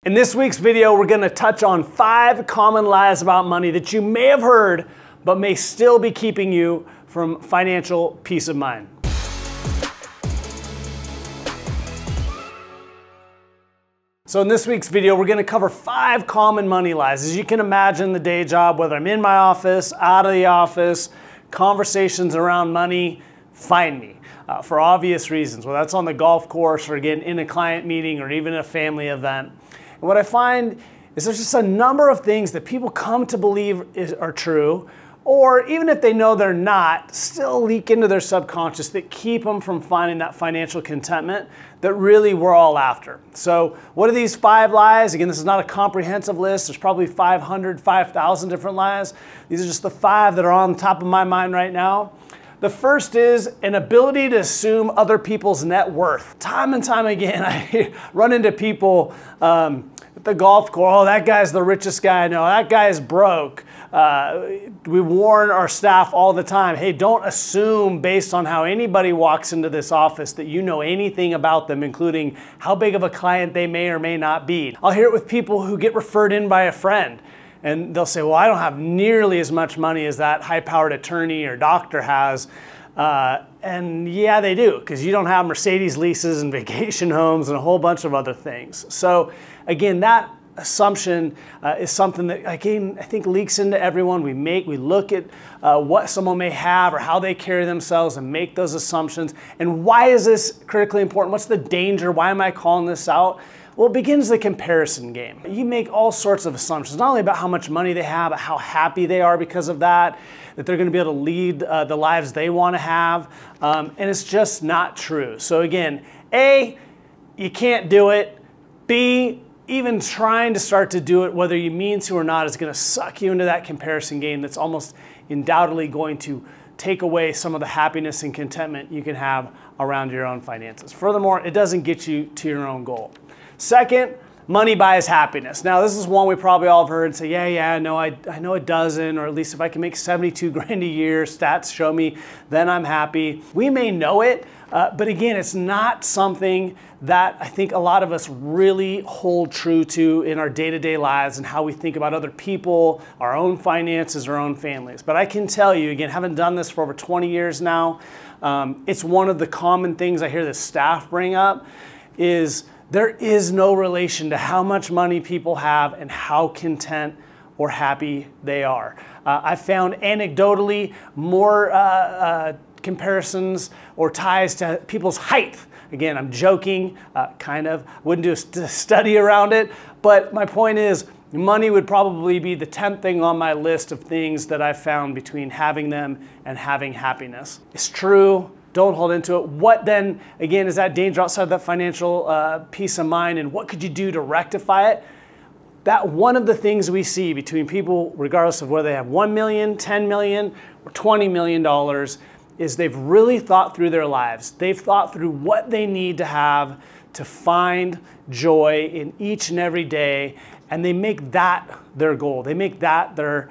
In this week's video, we're going to touch on 5 common lies about money that you may have heard, but may still be keeping you from financial peace of mind. So in this week's video, we're going to cover 5 common money lies. As you can imagine, the day job, whether I'm in my office, out of the office, conversations around money, find me. For obvious reasons, whether that's on the golf course or again in a client meeting or even a family event. And what I find is there's just a number of things that people come to believe are true, or even if they know they're not, still leak into their subconscious that keep them from finding that financial contentment that really we're all after. So what are these 5 lies? Again, this is not a comprehensive list. There's probably 500, 5,000 different lies. These are just the 5 that are on top of my mind right now. The first is an ability to assume other people's net worth. Time and time again, I run into people at the golf course. Oh, that guy's the richest guy I know. That guy's broke. We warn our staff all the time, hey, don't assume based on how anybody walks into this office that you know anything about them, including how big of a client they may or may not be. I'll hear it with people who get referred in by a friend. And they'll say, well, I don't have nearly as much money as that high-powered attorney or doctor has. And yeah, they do, because you don't have Mercedes leases and vacation homes and a whole bunch of other things. So again, that assumption is something that, again, I think leaks into everyone. We look at what someone may have or how they carry themselves and make those assumptions. And why is this critically important? What's the danger? Why am I calling this out? Well, it begins the comparison game. You make all sorts of assumptions, not only about how much money they have, but how happy they are because of that they're going to be able to lead the lives they want to have, and it's just not true. So again, A, you can't do it. B, even trying to start to do it, whether you mean to or not, is going to suck you into that comparison game that's almost undoubtedly going to take away some of the happiness and contentment you can have around your own finances. Furthermore, it doesn't get you to your own goal. Second, money buys happiness. Now, this is one we probably all have heard and say, yeah, no, I know it doesn't, or at least if I can make 72 grand a year, stats show me, then I'm happy. We may know it, but again, it's not something that I think a lot of us really hold true to in our day-to-day lives and how we think about other people, our own finances, our own families. But I can tell you, again, having done this for over 20 years now, it's one of the common things I hear the staff bring up is there is no relation to how much money people have and how content or happy they are. I've found anecdotally more comparisons or ties to people's height. Again, I'm joking, kind of. Wouldn't do a study around it, but my point is money would probably be the 10th thing on my list of things that I've found between having them and having happiness. It's true. Don't hold into it. What then, again, is that danger outside of that financial peace of mind, and what could you do to rectify it? That one of the things we see between people, regardless of whether they have 1 million, 10 million, or $20 million, is they've really thought through their lives. They've thought through what they need to have to find joy in each and every day, and they make that their goal. They make that their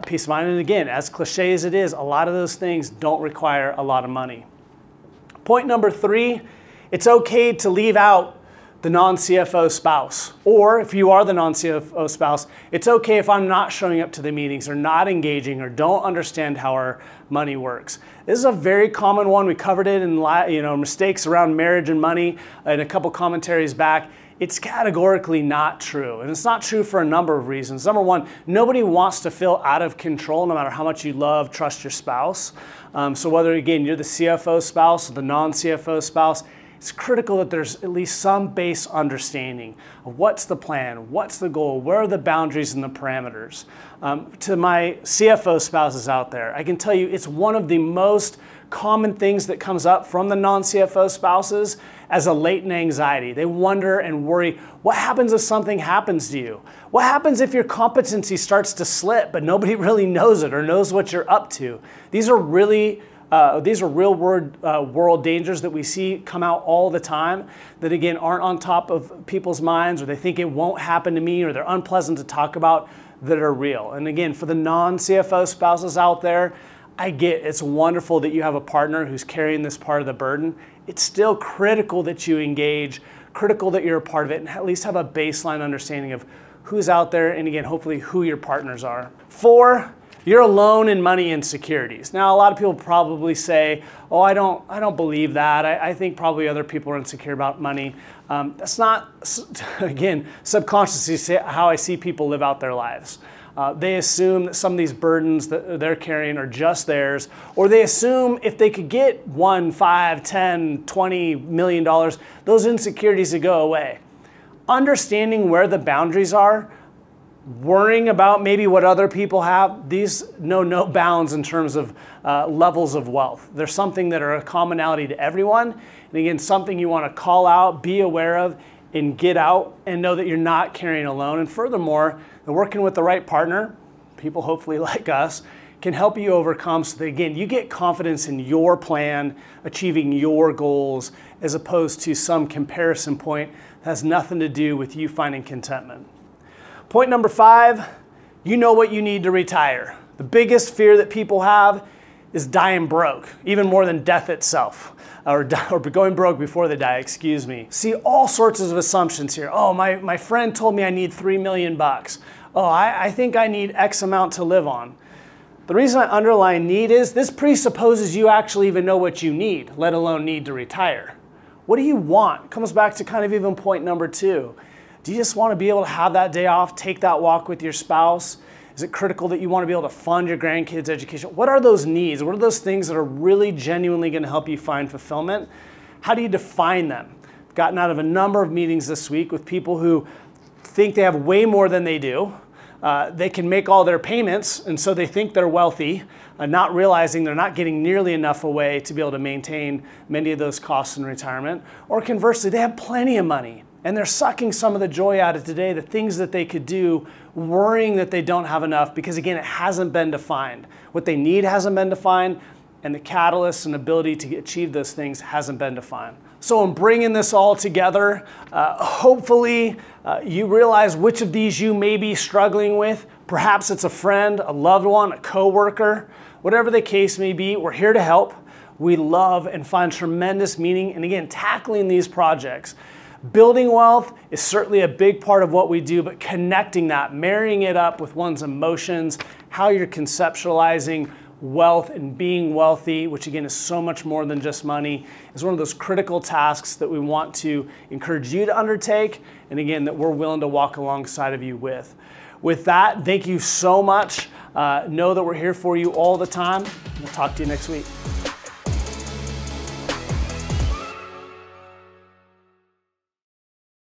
peace of mind. And again, as cliche as it is, a lot of those things don't require a lot of money. Point number 3, it's okay to leave out the non-CFO spouse. Or if you are the non-CFO spouse, it's okay if I'm not showing up to the meetings or not engaging or don't understand how our money works. This is a very common one. We covered it in mistakes around marriage and money in a couple commentaries back. It's categorically not true. And it's not true for a number of reasons. Number one, nobody wants to feel out of control no matter how much you love, trust your spouse. So whether, again, you're the CFO spouse or the non-CFO spouse, it's critical that there's at least some base understanding of what's the plan, what's the goal, where are the boundaries and the parameters. To my CFO spouses out there, I can tell you it's one of the most common things that comes up from the non-CFO spouses as a latent anxiety. They wonder and worry, what happens if something happens to you? What happens if your competency starts to slip but nobody really knows it or knows what you're up to? These are real world dangers that we see come out all the time that, again, aren't on top of people's minds, or they think it won't happen to me, or they're unpleasant to talk about, that are real. And again, for the non-CFO spouses out there, I get it's wonderful that you have a partner who's carrying this part of the burden. It's still critical that you engage critical that you're a part of it and at least have a baseline understanding of who's out there and again, hopefully who your partners are. 4, you're alone in money insecurities. Now, a lot of people probably say, oh, I don't believe that. I think probably other people are insecure about money. That's not, again, subconsciously how I see people live out their lives. They assume that some of these burdens that they're carrying are just theirs, or they assume if they could get $1, $5, $10, $20 million, those insecurities would go away. Understanding where the boundaries are, worrying about maybe what other people have, these know no bounds in terms of levels of wealth. They're something that are a commonality to everyone. And again, something you want to call out, be aware of, and get out and know that you're not carrying alone. And furthermore, working with the right partner, people hopefully like us, can help you overcome so that again, you get confidence in your plan, achieving your goals, as opposed to some comparison point that has nothing to do with you finding contentment. Point number 5, you know what you need to retire. The biggest fear that people have is dying broke, even more than death itself, or going broke before they die, excuse me. See all sorts of assumptions here. Oh, my friend told me I need $3 million. Oh, I think I need X amount to live on. The reason I underline need is this presupposes you actually even know what you need, let alone need to retire. What do you want? It comes back to kind of even point number 2. Do you just want to be able to have that day off, take that walk with your spouse? Is it critical that you want to be able to fund your grandkids' education? What are those needs? What are those things that are really genuinely going to help you find fulfillment? How do you define them? I've gotten out of a number of meetings this week with people who think they have way more than they do. They can make all their payments, and so they think they're wealthy, not realizing they're not getting nearly enough away to be able to maintain many of those costs in retirement. Or conversely, they have plenty of money, and they're sucking some of the joy out of today, the things that they could do, worrying that they don't have enough because, again, it hasn't been defined. What they need hasn't been defined, and the catalyst and ability to achieve those things hasn't been defined. So in bringing this all together, hopefully you realize which of these you may be struggling with. Perhaps it's a friend, a loved one, a coworker, whatever the case may be, we're here to help. We love and find tremendous meaning in, again, tackling these projects. Building wealth is certainly a big part of what we do, but connecting that, marrying it up with one's emotions, how you're conceptualizing wealth and being wealthy, which again is so much more than just money, is one of those critical tasks that we want to encourage you to undertake, and again, that we're willing to walk alongside of you with. With that, thank you so much. Know that we're here for you all the time. We'll talk to you next week.